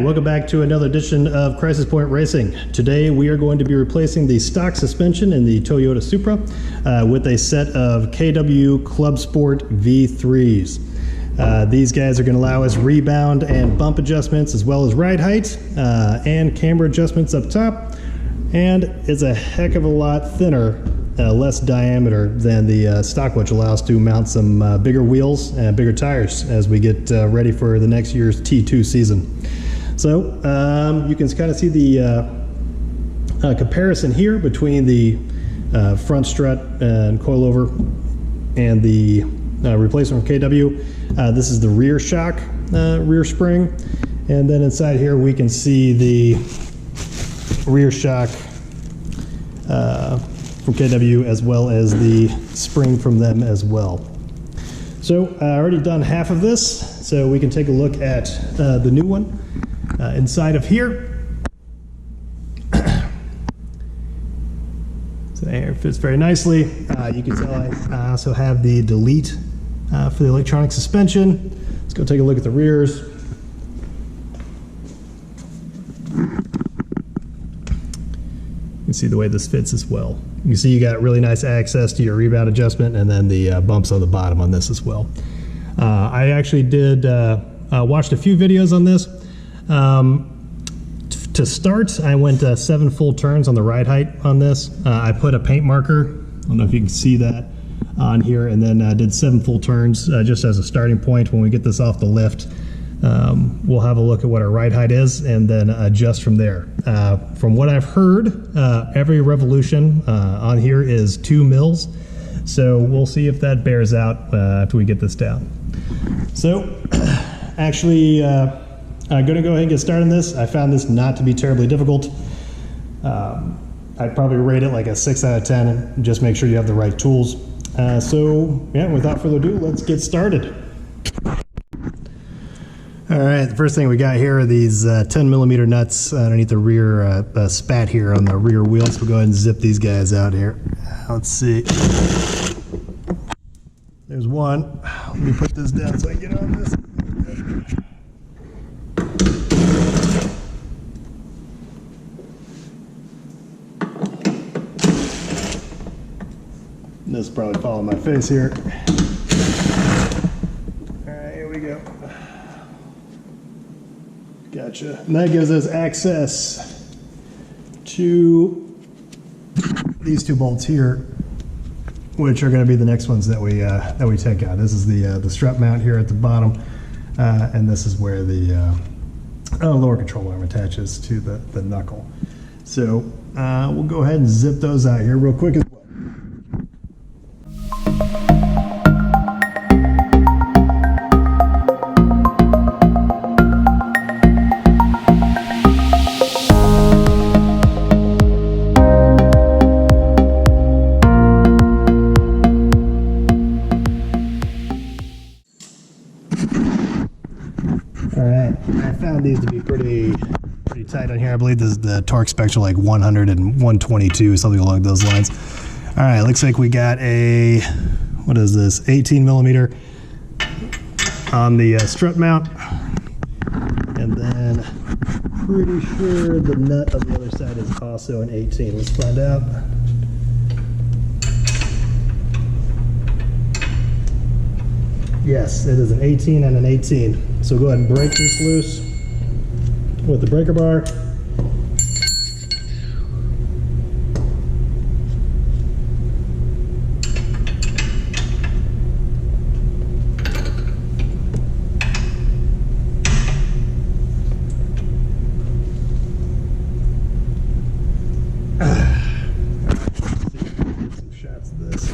welcome back to another edition of Crisis Point Racing. Today we are going to be replacing the stock suspension in the Toyota Supra with a set of KW Clubsport V3s. These guys are going to allow us rebound and bump adjustments as well as ride height and camber adjustments up top, and it's a heck of a lot thinner, less diameter than the stock, which allows to mount some bigger wheels and bigger tires as we get ready for the next year's T2 season. So you can kind of see the comparison here between the front strut and coilover and the replacement from KW. This is the rear shock rear spring, and then inside here we can see the rear shock from KW as well as the spring from them as well. So I already done half of this, so we can take a look at the new one. Inside of here, so there, it fits very nicely. You can tell I also have the delete for the electronic suspension. Let's go take a look at the rears. You can see the way this fits as well. You can see you got really nice access to your rebound adjustment, and then the bumps on the bottom on this as well. I actually did watched a few videos on this. To start, I went 7 full turns on the ride height on this. I put a paint marker, I don't know if you can see that on here, and then did 7 full turns just as a starting point. When we get this off the lift, we'll have a look at what our ride height is and then adjust from there. From what I've heard, every revolution on here is 2 mils, so we'll see if that bears out after we get this down. So actually, I'm going to go ahead and get started on this. I found this not to be terribly difficult. I'd probably rate it like a 6 out of 10 and just make sure you have the right tools. So yeah, without further ado, let's get started. All right, the first thing we got here are these 10 millimeter nuts underneath the rear spat here on the rear wheels. We'll go ahead and zip these guys out here. Let's see. There's one. Let me put this down so I can get on this. This will probably fall on my face here. All right, here we go. Gotcha. And that gives us access to these 2 bolts here, which are going to be the next ones that we take out. This is the strap mount here at the bottom, and this is where the lower control arm attaches to the knuckle. So we'll go ahead and zip those out here real quick as well. These to be pretty tight on here. I believe this is the torque specs are like 100 and 122, something along those lines. All right, looks like we got a, what is this, 18 millimeter on the strut mount, and then pretty sure the nut on the other side is also an 18. Let's find out. Yes, it is an 18 and an 18. So go ahead and break this loose with the breaker bar. Some shots of this.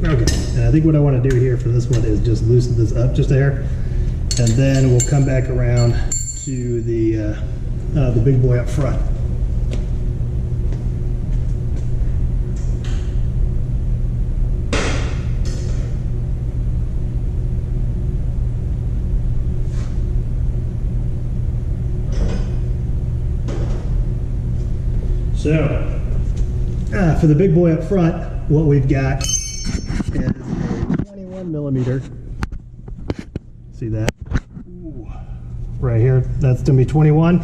Okay, and I think what I want to do here for this one is just loosen this up just a hair, and then we'll come back around to the big boy up front. So, for the big boy up front, what we've got is a 21mm. See that? Ooh. Right here, that's going to be 21.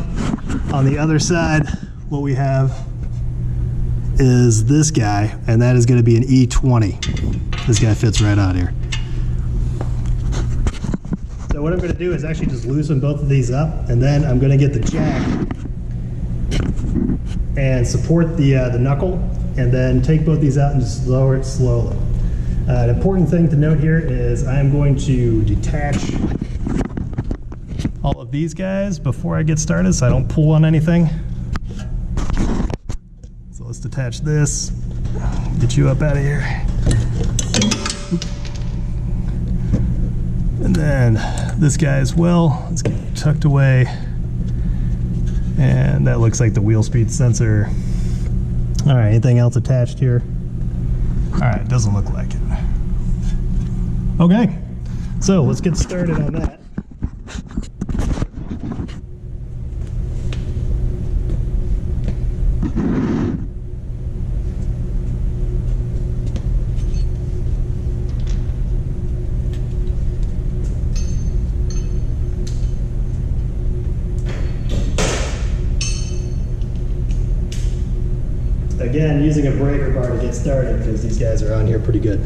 On the other side, what we have is this guy, and that is going to be an E20. This guy fits right out here. So what I'm going to do is actually just loosen both of these up, and then I'm going to get the jack and support the knuckle, and then take both these out and just lower it slowly. An important thing to note here is I'm going to detach all of these guys before I get started so I don't pull on anything. So let's detach this, get you up out of here. And then this guy as well, it's tucked away. And that looks like the wheel speed sensor. All right, anything else attached here? All right, doesn't look like it. Okay, so let's get started on that. Again, using a breaker bar to get started because these guys are on here pretty good.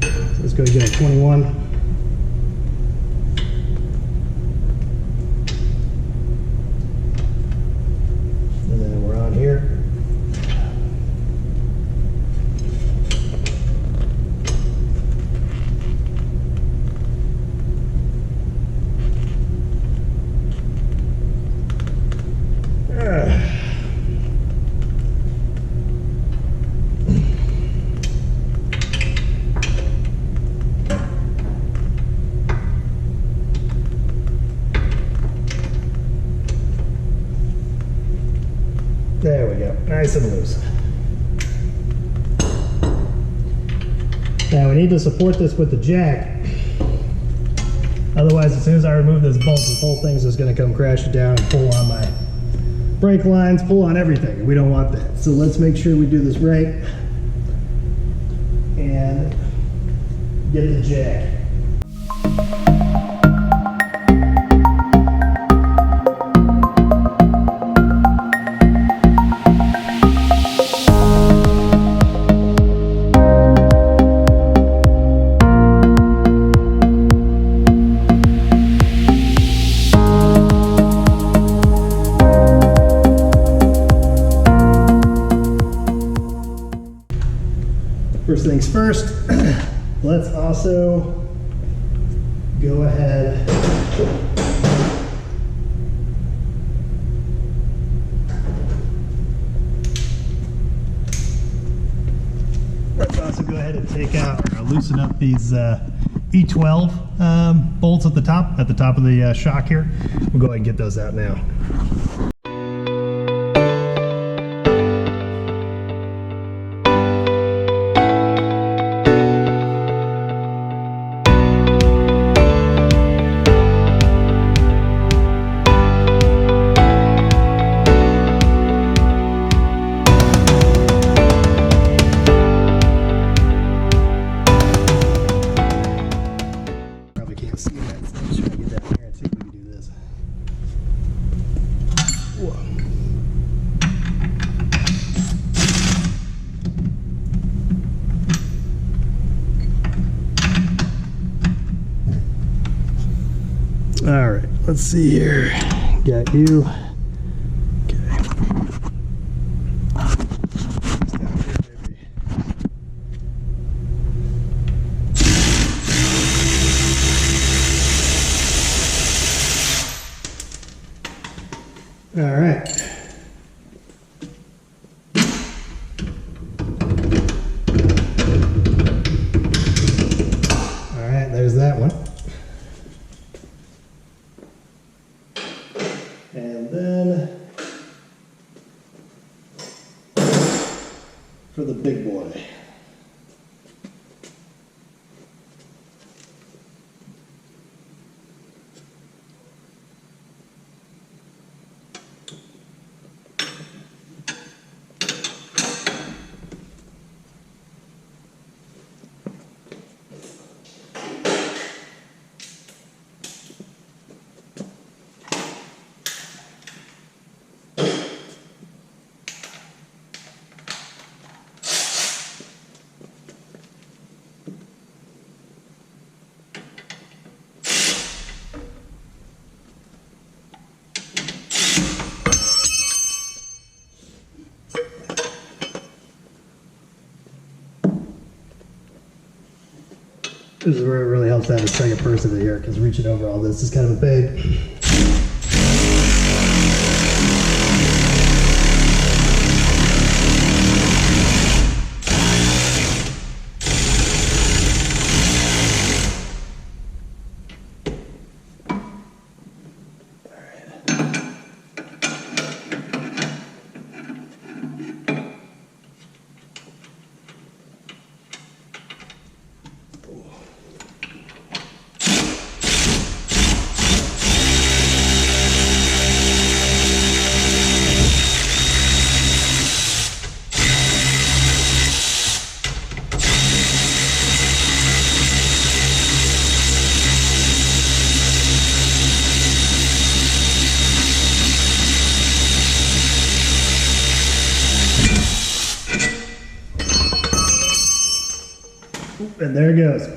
So let's go get a 21. And then we're on here. There we go, nice and loose. Now we need to support this with the jack. Otherwise, as soon as I remove this bolt, this whole thing's just gonna come crashing down and pull on my brake lines, pull on everything. We don't want that. So let's make sure we do this right and get the jack. First things first, let's also go ahead and take out or loosen up these E12 bolts at the top of the shock here. We'll go ahead and get those out now. All right, let's see here. Got you. Okay. All right. All right, there's that one. This is where it really helps to have a second person in here, because reaching over all this is kind of a pain. And there it goes.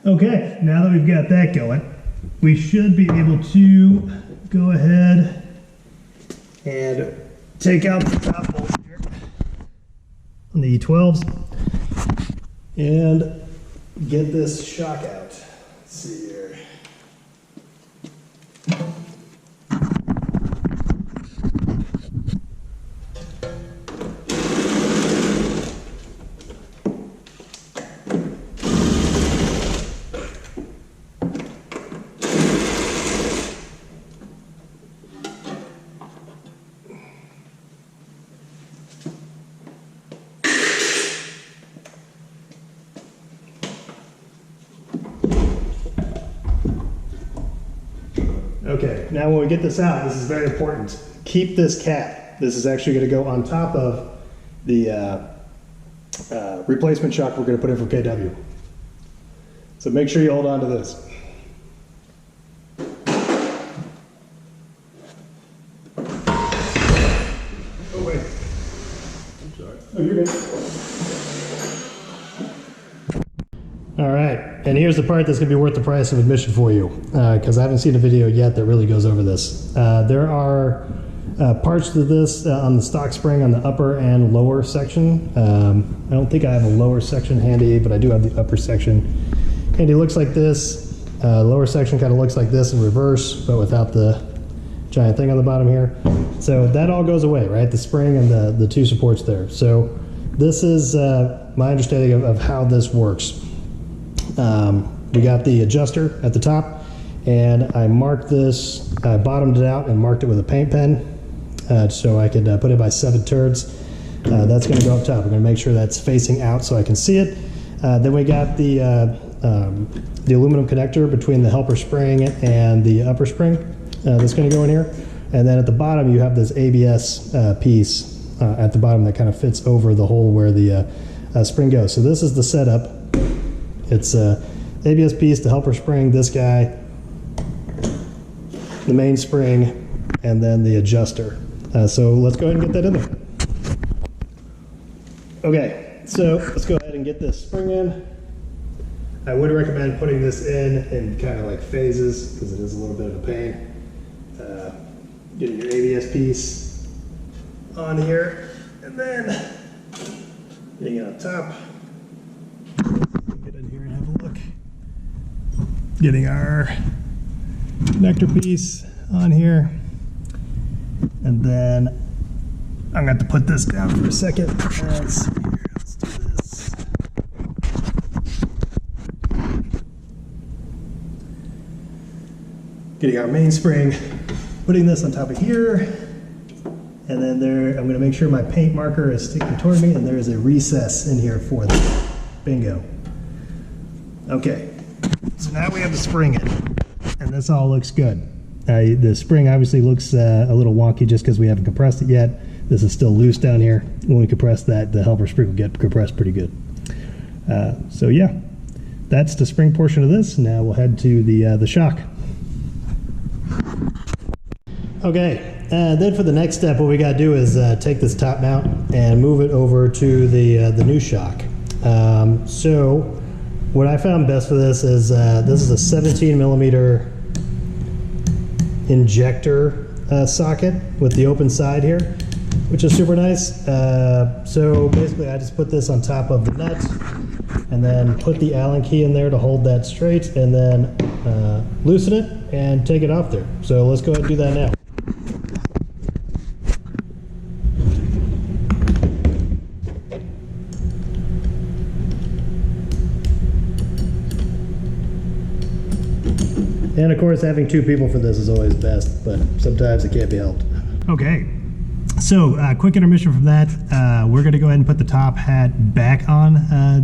Okay, now that we've got that going, we should be able to go ahead and take out the top bolt here on the E12s and get this shock out. Let's see here. Okay, now when we get this out, this is very important. Keep this cap. This is actually going to go on top of the replacement shock we're going to put in from KW. So make sure you hold on to this. Oh wait. I'm sorry. Oh, you're good. All right, and here's the part that's going to be worth the price of admission for you, because I haven't seen a video yet that really goes over this. There are parts to this on the stock spring on the upper and lower section. I don't think I have a lower section handy, but I do have the upper section handy. It looks like this. Lower section kind of looks like this in reverse, but without the giant thing on the bottom here. So that all goes away, right? The spring and the two supports there. So this is my understanding of how this works. We got the adjuster at the top, and I marked this, I bottomed it out and marked it with a paint pen so I could put it by 7 turds. That's going to go up top. We're going to make sure that's facing out so I can see it. Then we got the aluminum connector between the helper spring and the upper spring that's going to go in here. And then at the bottom you have this ABS piece at the bottom that kind of fits over the hole where the spring goes. So this is the setup. It's ABS piece, the helper spring, this guy, the main spring, and then the adjuster. So let's go ahead and get that in there. Okay, so let's go ahead and get this spring in. I would recommend putting this in kind of like phases, because it is a little bit of a pain. Getting your ABS piece on here, and then getting it on top. Get in here and have a look. Getting our connector piece on here, and then I'm going to have to put this down for a second. Let's see here. Let's do this. Getting our mainspring, putting this on top of here, and then there, I'm going to make sure my paint marker is sticking toward me, and there is a recess in here for that. Bingo. Okay, so now we have the spring in, and this all looks good. The spring obviously looks a little wonky just because we haven't compressed it yet. This is still loose down here. When we compress that, the helper spring will get compressed pretty good. So yeah, that's the spring portion of this. Now we'll head to the shock. Okay, then for the next step, what we got to do is take this top mount and move it over to the new shock. So What I found best for this is a 17 millimeter injector socket with the open side here, which is super nice. So basically I just put this on top of the nut and then put the Allen key in there to hold that straight, and then loosen it and take it off there. So let's go ahead and do that now. And of course, having two people for this is always best, but sometimes it can't be helped. Okay, so quick intermission from that. We're going to go ahead and put the top hat back on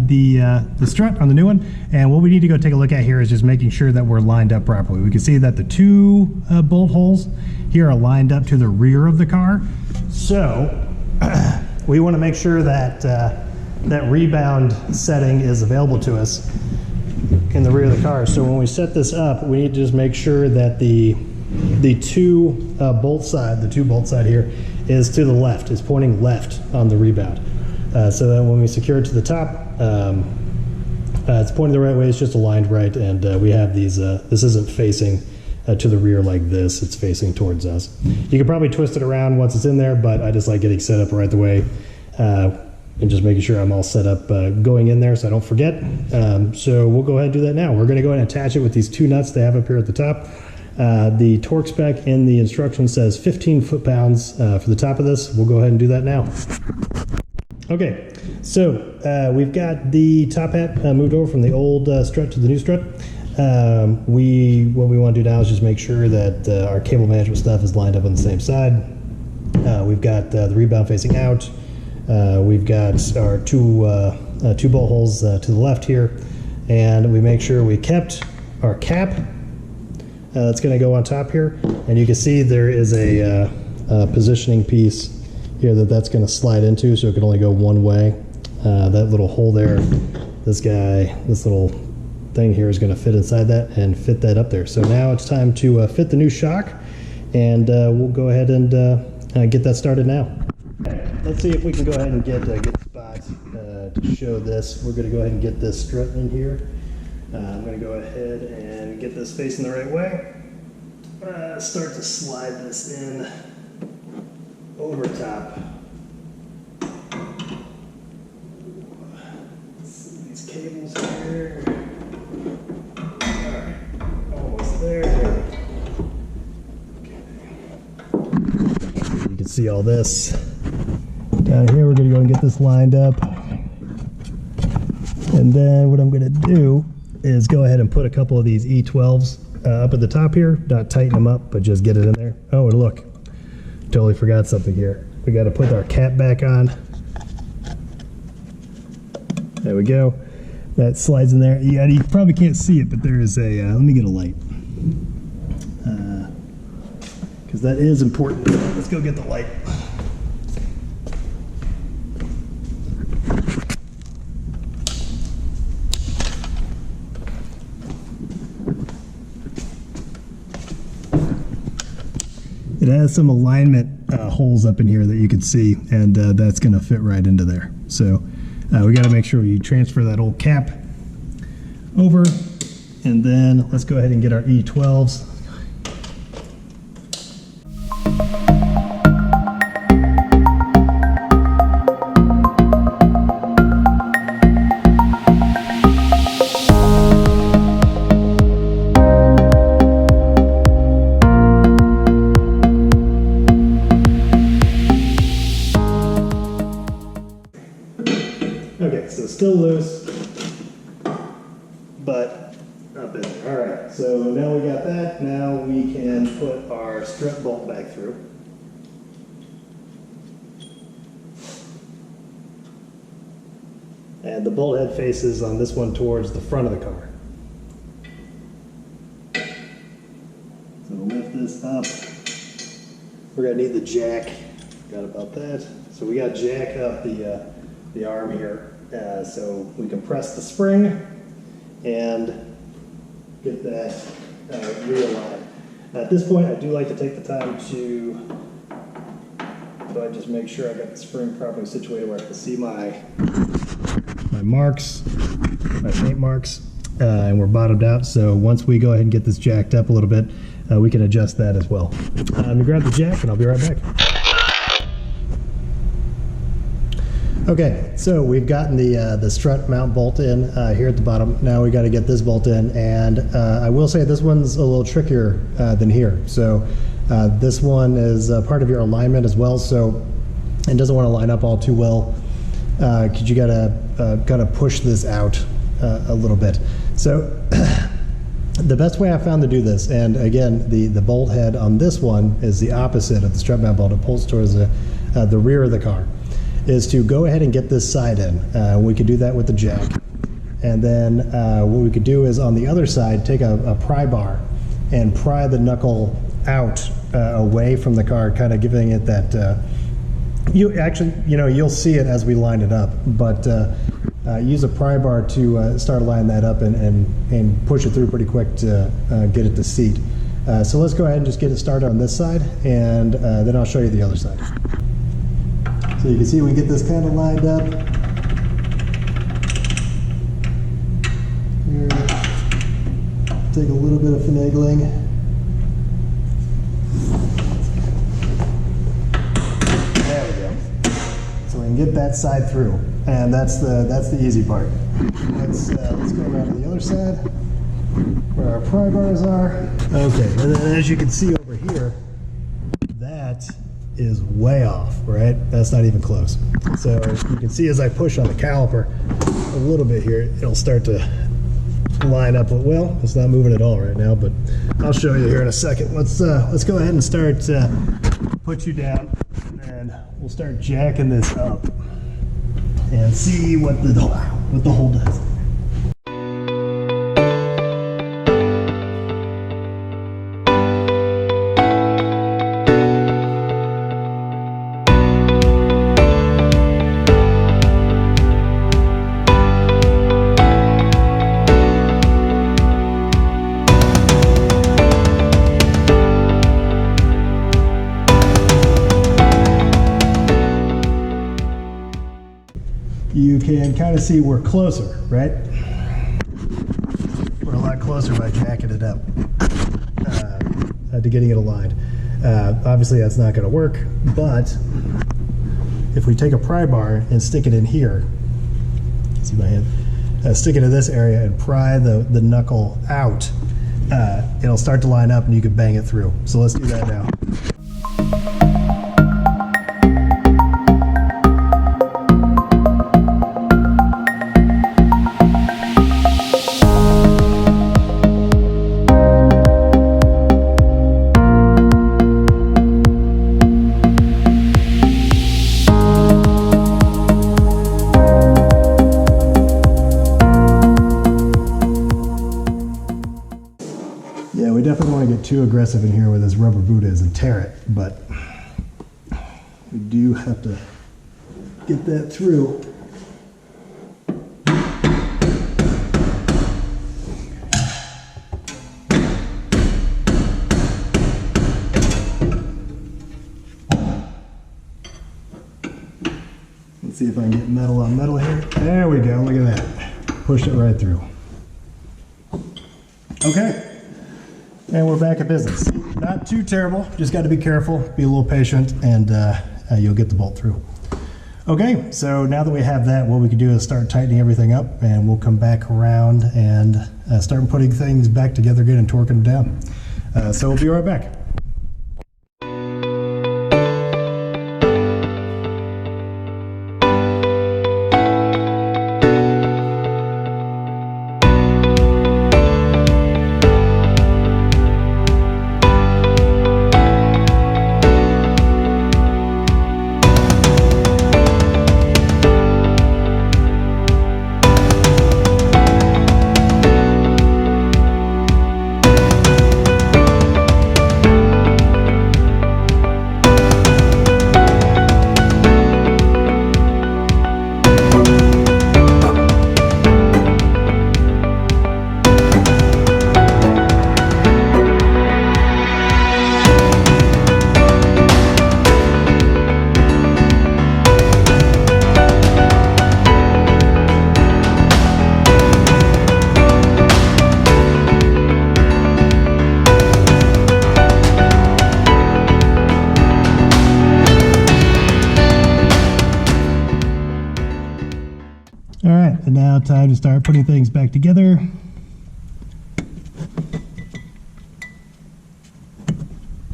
the strut on the new one. And what we need to go take a look at here is just making sure that we're lined up properly. We can see that the two bolt holes here are lined up to the rear of the car. So we want to make sure that that rebound setting is available to us in the rear of the car. So when we set this up, we need to just make sure that the two bolt side here is to the left, is pointing left on the rebound. So that when we secure it to the top, it's pointing the right way, it's just aligned right, and we have these, this isn't facing to the rear like this, it's facing towards us. You can probably twist it around once it's in there, but I just like getting set up right the way, and just making sure I'm all set up going in there so I don't forget. So we'll go ahead and do that now. We're going to go ahead and attach it with these two nuts they have up here at the top. The torque spec in the instruction says 15 foot-pounds for the top of this. We'll go ahead and do that now. Okay, so we've got the top hat moved over from the old strut to the new strut. What we want to do now is just make sure that our cable management stuff is lined up on the same side. We've got the rebound facing out. We've got our two bolt holes to the left here, and we make sure we kept our cap that's going to go on top here, and you can see there is a positioning piece here that's going to slide into, so it can only go one way. That little hole there, this little thing here is going to fit inside that and fit that up there. So now it's time to fit the new shock, and we'll go ahead and get that started now. Let's see if we can go ahead and get a good spot to show this. We're going to go ahead and get this strut in here. I'm going to go ahead and get this facing the right way. Start to slide this in over top. These cables here. Alright, almost there. Okay. You can see all this. Down here, we're going to go and get this lined up. And then what I'm going to do is go ahead and put a couple of these E12s up at the top here. Not tighten them up, but just get it in there. Oh, and look, totally forgot something here. We got to put our cap back on. There we go. That slides in there. Yeah, you probably can't see it, but there is a, let me get a light. Because that is important. Let's go get the light. It has some alignment holes up in here that you can see, and that's going to fit right into there. So we got to make sure you transfer that old cap over, and then let's go ahead and get our E12s. Okay, so still loose, but up in there. All right, so now we got that. Now we can put our strut bolt back through. And the bolt head faces on this one towards the front of the car. So we'll lift this up. We're gonna need the jack. Forgot about that. So we got jack up the arm here. So we can press the spring and get that realigned. At this point, I do like to take the time to just make sure I got the spring properly situated where I can see my my marks, my paint marks, and we're bottomed out. So once we go ahead and get this jacked up a little bit, we can adjust that as well. Let me grab the jack and I'll be right back. Okay, so we've gotten the strut mount bolt in here at the bottom. Now we got to get this bolt in, and I will say this one's a little trickier than here. So this one is part of your alignment as well, so it doesn't want to line up all too well because you gotta push this out a little bit. So the best way I found to do this, and again, the bolt head on this one is the opposite of the strut mount bolt. It pulls towards the rear of the car. Is to go ahead and get this side in. We could do that with the jack. And then what we could do is on the other side, take a pry bar and pry the knuckle out away from the car, kind of giving it that, you'll see it as we line it up, but use a pry bar to start lining that up and push it through pretty quick to get it to seat. So let's go ahead and just get it started on this side, and then I'll show you the other side. So you can see we get this kind of lined up. Here, take a little bit of finagling. There we go. So we can get that side through, and that's the easy part. Let's go around to the other side where our pry bars are. Okay, and then as you can see over here, that is way off, right? That's not even close. So you can see as I push on the caliper a little bit here, it'll start to line up. Well, it's not moving at all right now, but I'll show you here in a second. Let's go ahead and start put you down, and we'll start jacking this up and see what the hole does. You can kind of see we're closer, right? We're a lot closer by jacking it up to getting it aligned. Obviously that's not going to work, but if we take a pry bar and stick it in here, see my hand, stick it in this area and pry the knuckle out, it'll start to line up and you can bang it through. So let's do that now. Yeah, we definitely want to get too aggressive in here where this rubber boot is and tear it, but we do have to get that through. Let's see if I can get metal on metal here. There we go, look at that. Pushed it right through. Okay. And we're back at business. Not too terrible, just got to be careful, be a little patient, and you'll get the bolt through. Okay, so now that we have that, what we can do is start tightening everything up, and we'll come back around and start putting things back together again and torquing them down. So we'll be right back. time to start putting things back together.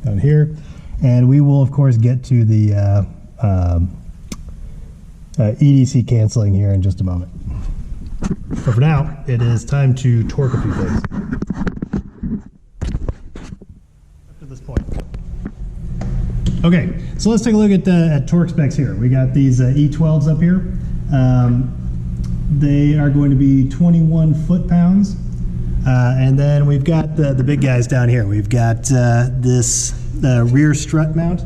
Down here. And we will, of course, get to the EDC canceling here in just a moment. But for now, it is time to torque a few things. Up to this point. Okay, so let's take a look at torque specs here. We got these E12s up here. They are going to be 21 foot-pounds. And then we've got the big guys down here. We've got this rear strut mount,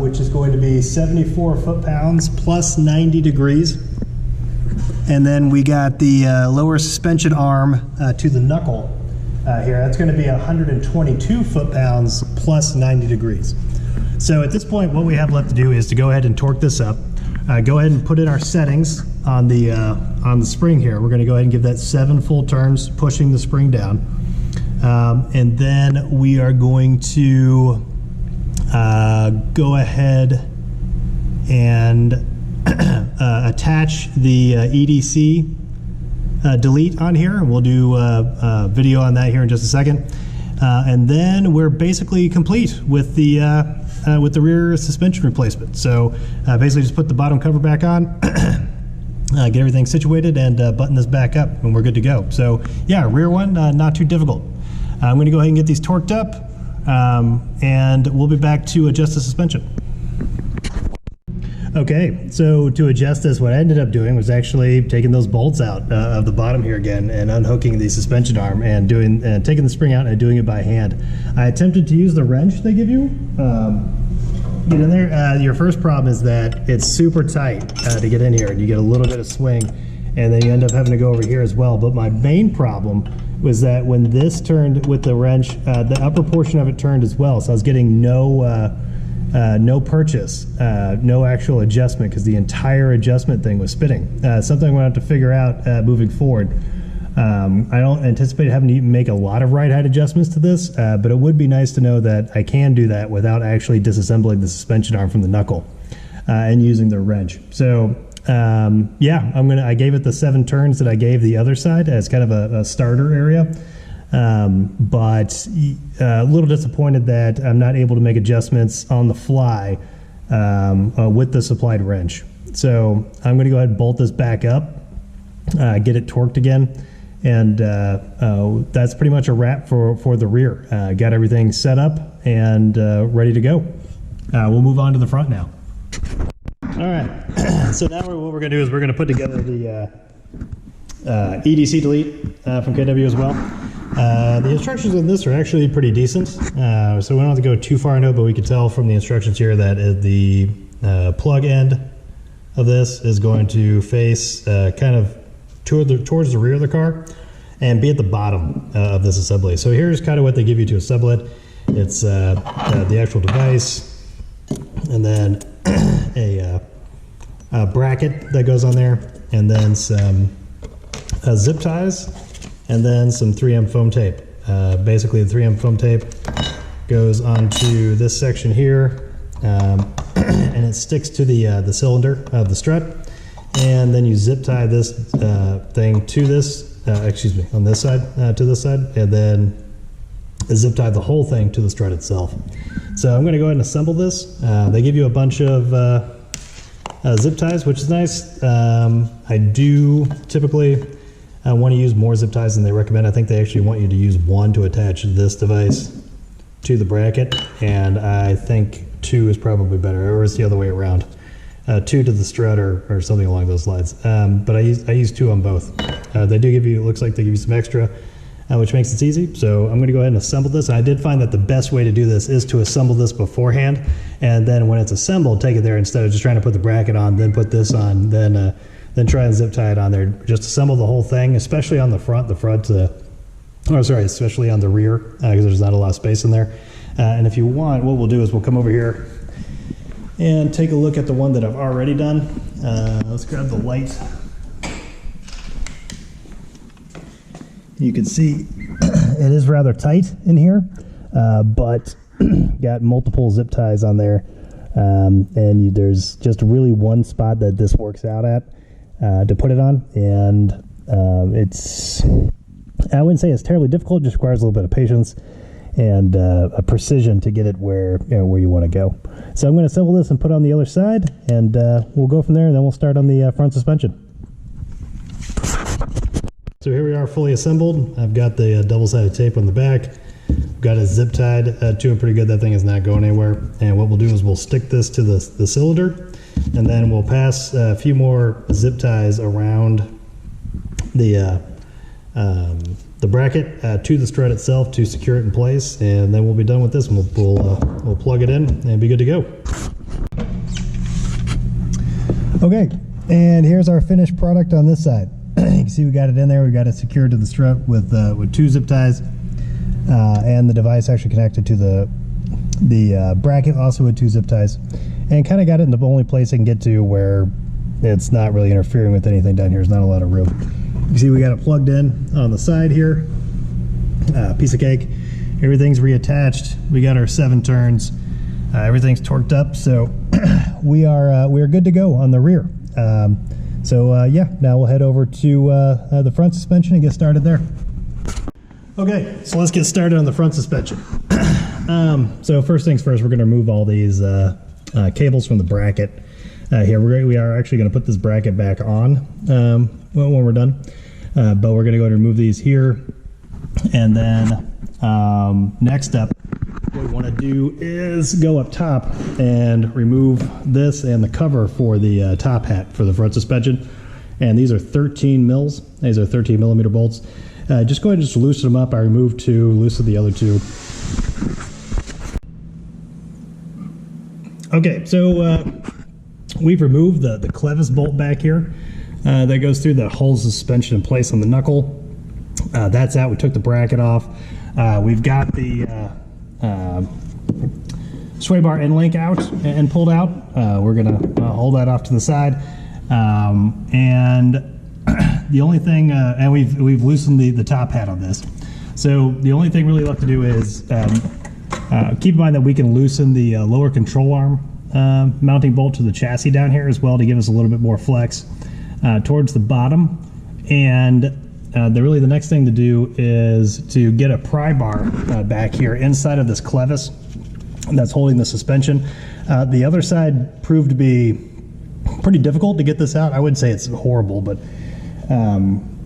which is going to be 74 foot-pounds plus 90 degrees. And then we got the lower suspension arm to the knuckle here. That's going to be 122 foot-pounds plus 90 degrees. So at this point, what we have left to do is to go ahead and torque this up. Go ahead and put in our settings on the spring here. We're going to go ahead and give that 7 full turns, pushing the spring down. And then we are going to go ahead and attach the EDC delete on here, and we'll do a video on that here in just a second. And then we're basically complete with the rear suspension replacement. So basically just put the bottom cover back on, get everything situated, and button this back up, and we're good to go. So yeah, rear one, not too difficult. I'm going to go ahead and get these torqued up, and we'll be back to adjust the suspension. Okay, so to adjust this, what I ended up doing was actually taking those bolts out of the bottom here again and unhooking the suspension arm and taking the spring out and doing it by hand. I attempted to use the wrench they give you. Get in there. Your first problem is that it's super tight to get in here, and you get a little bit of swing, and then you end up having to go over here as well. But my main problem was that when this turned with the wrench, the upper portion of it turned as well, so I was getting no purchase, no actual adjustment, because the entire adjustment thing was spinning. Something I'm going to have to figure out moving forward. I don't anticipate having to make a lot of ride height adjustments to this, but it would be nice to know that I can do that without actually disassembling the suspension arm from the knuckle and using the wrench. So yeah, I gave it the 7 turns that I gave the other side as kind of a starter area. But a little disappointed that I'm not able to make adjustments on the fly with the supplied wrench. So I'm going to go ahead and bolt this back up, get it torqued again, and that's pretty much a wrap for the rear. Got everything set up and ready to go. We'll move on to the front now. All right, so now what we're going to do is we're going to put together the EDC delete from KW as well. The instructions on this are actually pretty decent, so we don't have to go too far into it, but we can tell from the instructions here that the plug end of this is going to face kind of towards the rear of the car and be at the bottom of this assembly. So here's kind of what they give you to assemble it. It's the actual device, and then a bracket that goes on there, and then some zip ties, and then some 3M foam tape. Basically, the 3M foam tape goes onto this section here, and it sticks to the cylinder of the strut, and then you zip tie this thing to this, on this side, to this side, and then zip tie the whole thing to the strut itself. So I'm going to go ahead and assemble this. They give you a bunch of zip ties, which is nice. I do typically want to use more zip ties than they recommend. I think they actually want you to use 1 to attach this device to the bracket, and I think 2 is probably better, or it's the other way around. 2 to the strut or something along those lines. But I use 2 on both. They do give you, it looks like they give you some extra, which makes it easy. So I'm going to go ahead and assemble this. I did find that the best way to do this is to assemble this beforehand, and then when it's assembled, take it there instead of just trying to put the bracket on, then put this on, then try and zip tie it on there. Just assemble the whole thing, especially on the front, especially on the rear, because there's not a lot of space in there. And if you want, what we'll do is we'll come over here and take a look at the one that I've already done. Let's grab the light. You can see it is rather tight in here, but got multiple zip ties on there, and there's just really one spot that this works out at. to put it on, and I wouldn't say it's terribly difficult. It just requires a little bit of patience and a precision to get it where you want to go. So I'm going to assemble this and put it on the other side, and we'll go from there, and then we'll start on the front suspension. So here we are, fully assembled. I've got the double-sided tape on the back. Got it zip tied to it pretty good. That thing is not going anywhere. And what we'll do is we'll stick this to the cylinder, and then we'll pass a few more zip ties around the bracket to the strut itself to secure it in place, and then we'll be done with this. And we'll plug it in and be good to go. Okay, and here's our finished product on this side. You can see we got it in there. We got it secured to the strut with 2 zip ties, and the device actually connected to the bracket also with 2 zip ties, and kind of got it in the only place I can get to where it's not really interfering with anything down here. There's not a lot of room. You can see we got it plugged in on the side here. Piece of cake. Everything's reattached. We got our 7 turns. Everything's torqued up, so we are good to go on the rear. Yeah, now we'll head over to the front suspension and get started there. Okay, so let's get started on the front suspension. So first things first, we're going to remove all these cables from the bracket. Here we are actually going to put this bracket back on when we're done, but we're going to go and remove these here, and then next up, what we want to do is go up top and remove this and the cover for the top hat for the front suspension. And these are 13 mils. These are 13 millimeter bolts. Just go ahead and just loosen them up. I removed 2, loosened the other 2. Okay, so we've removed the Clevis bolt back here that goes through that holds the suspension in place on the knuckle. That's out. We took the bracket off. We've got the sway bar end link out and pulled out. We're gonna hold that off to the side, and the only thing, and we've loosened the top hat on this. So the only thing really left to do is keep in mind that we can loosen the lower control arm mounting bolt to the chassis down here as well to give us a little bit more flex towards the bottom. And the next thing to do is to get a pry bar back here inside of this clevis that's holding the suspension. The other side proved to be pretty difficult to get this out. I wouldn't say it's horrible, but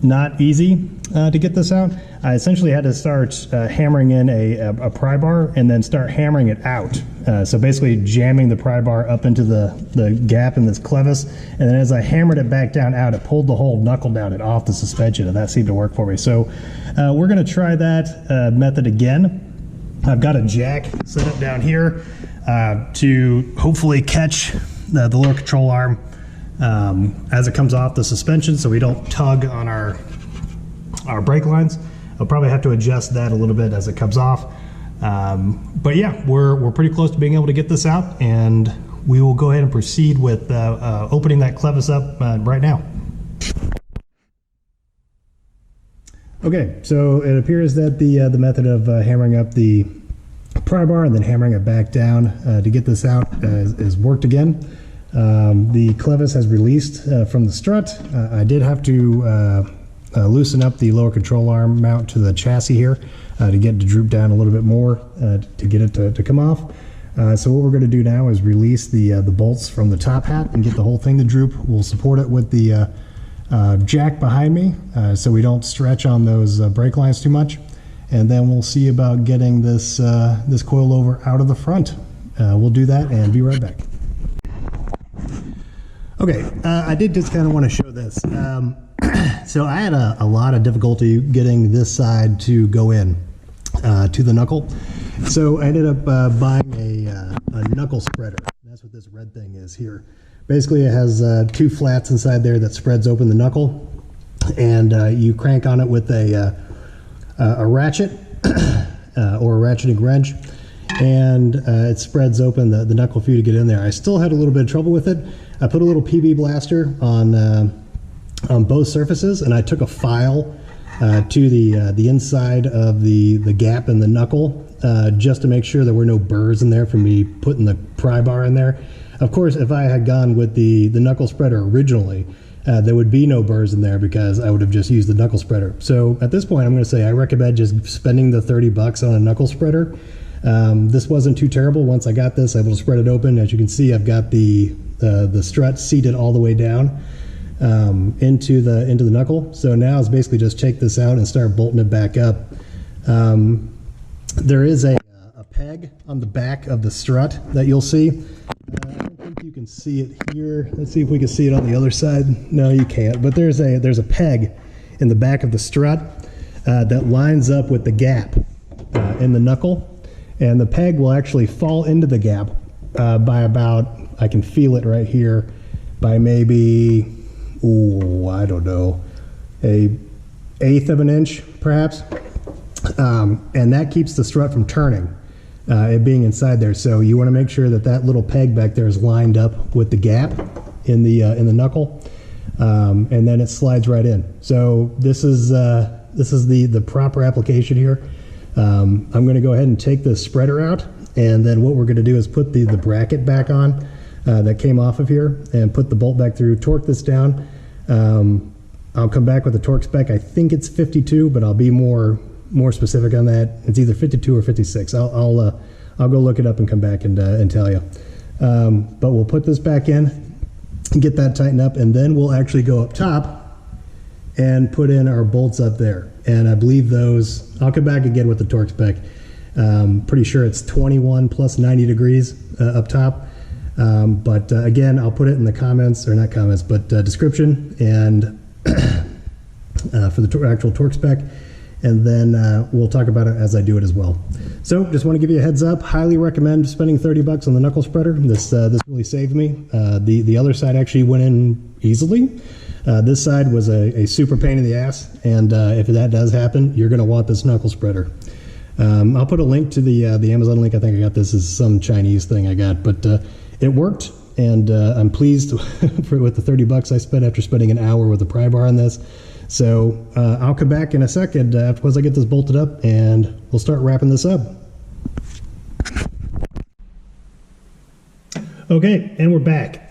not easy to get this out. I essentially had to start hammering in a pry bar and then start hammering it out. So basically jamming the pry bar up into the gap in this clevis, and then as I hammered it back down out, it pulled the whole knuckle down and off the suspension, and that seemed to work for me. So we're going to try that method again. I've got a jack set up down here to hopefully catch the lower control arm as it comes off the suspension, so we don't tug on our brake lines. I'll probably have to adjust that a little bit as it comes off. But yeah, we're pretty close to being able to get this out, and we will go ahead and proceed with opening that clevis up right now. Okay, so it appears that the method of hammering up the pry bar and then hammering it back down to get this out is worked again. The clevis has released from the strut. I did have to loosen up the lower control arm mount to the chassis here to get it to droop down a little bit more to get it to come off. So what we're going to do now is release the bolts from the top hat and get the whole thing to droop. We'll support it with the jack behind me so we don't stretch on those brake lines too much, and then we'll see about getting this coilover out of the front. We'll do that and be right back. Okay, I did just kind of want to show this. So I had a lot of difficulty getting this side to go in to the knuckle. So I ended up buying a knuckle spreader. That's what this red thing is here. Basically it has 2 flats inside there that spreads open the knuckle, and you crank on it with a ratchet or a ratcheting wrench, and it spreads open the knuckle for you to get in there. I still had a little bit of trouble with it. I put a little PB blaster on both surfaces, and I took a file to the inside of the gap in the knuckle just to make sure there were no burrs in there from me putting the pry bar in there. Of course, if I had gone with the knuckle spreader originally, there would be no burrs in there because I would have just used the knuckle spreader. So at this point, I'm going to say I recommend just spending the $30 on a knuckle spreader. This wasn't too terrible. Once I got this, I will spread it open. As you can see, I've got the strut seated all the way down into the knuckle. So now it's basically just take this out and start bolting it back up. There is a peg on the back of the strut that you'll see. I don't think you can see it here. Let's see if we can see it on the other side. No, you can't. But there's a peg in the back of the strut that lines up with the gap in the knuckle, and the peg will actually fall into the gap by about, I can feel it right here, by maybe, I don't know, an eighth of an inch perhaps, and that keeps the strut from turning. It being inside there, so you want to make sure that that little peg back there is lined up with the gap in the knuckle, and then it slides right in. So this is the proper application here. I'm going to go ahead and take the spreader out, and then what we're going to do is put the bracket back on that came off of here, and put the bolt back through. Torque this down. I'll come back with the torque spec. I think it's 52, but I'll be more specific on that. It's either 52 or 56. I'll go look it up and come back and tell you. But we'll put this back in and get that tightened up, and then we'll actually go up top and put in our bolts up there. And I believe those, I'll come back again with the torque spec. Pretty sure it's 21 plus 90 degrees up top. But again, I'll put it in the comments, or not comments, but description, and for the actual torque spec. And then we'll talk about it as I do it as well. So just want to give you a heads up. Highly recommend spending $30 on the knuckle spreader. This really saved me. The other side actually went in easily. This side was a super pain in the ass, and if that does happen, you're going to want this knuckle spreader. I'll put a link to the Amazon link. I think I got this as some Chinese thing I got, but it worked, and I'm pleased with the $30 I spent after spending an hour with a pry bar on this. So I'll come back in a second once I get this bolted up, and we'll start wrapping this up. Okay, and we're back.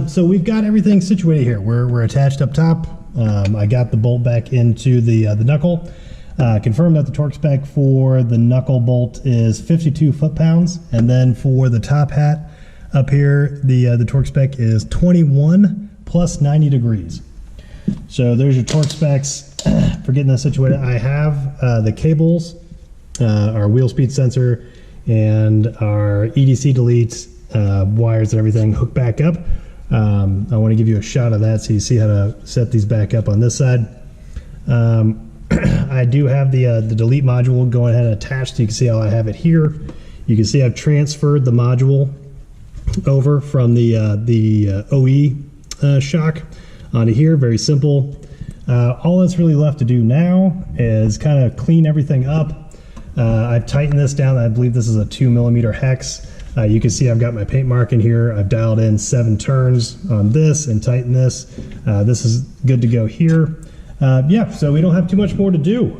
So we've got everything situated here. We're attached up top. I got the bolt back into the knuckle. Confirmed that the torque spec for the knuckle bolt is 52 foot-pounds, and then for the top hat up here, the torque spec is 21 plus 90 degrees. So there's your torque specs for getting this situated. I have the cables, our wheel speed sensor, and our EDC delete wires and everything hooked back up. I want to give you a shot of that so you see how to set these back up on this side. I do have the delete module going ahead and attached. You can see how I have it here. You can see I've transferred the module over from the OE shock onto here. Very simple. All that's really left to do now is kind of clean everything up. I've tightened this down. I believe this is a 2mm hex. You can see I've got my paint mark in here. I've dialed in 7 turns on this and tightened this. This is good to go here. Yeah, so we don't have too much more to do.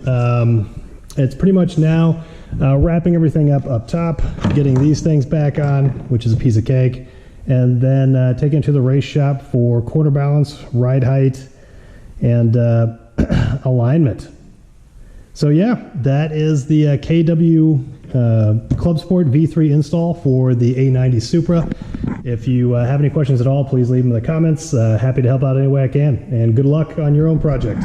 It's pretty much now wrapping everything up top, getting these things back on, which is a piece of cake, and then taking it to the race shop for quarter balance, ride height, and alignment. So yeah, that is the KW Clubsport V3 install for the A90 Supra. If you have any questions at all, please leave them in the comments. Happy to help out any way I can, and good luck on your own project.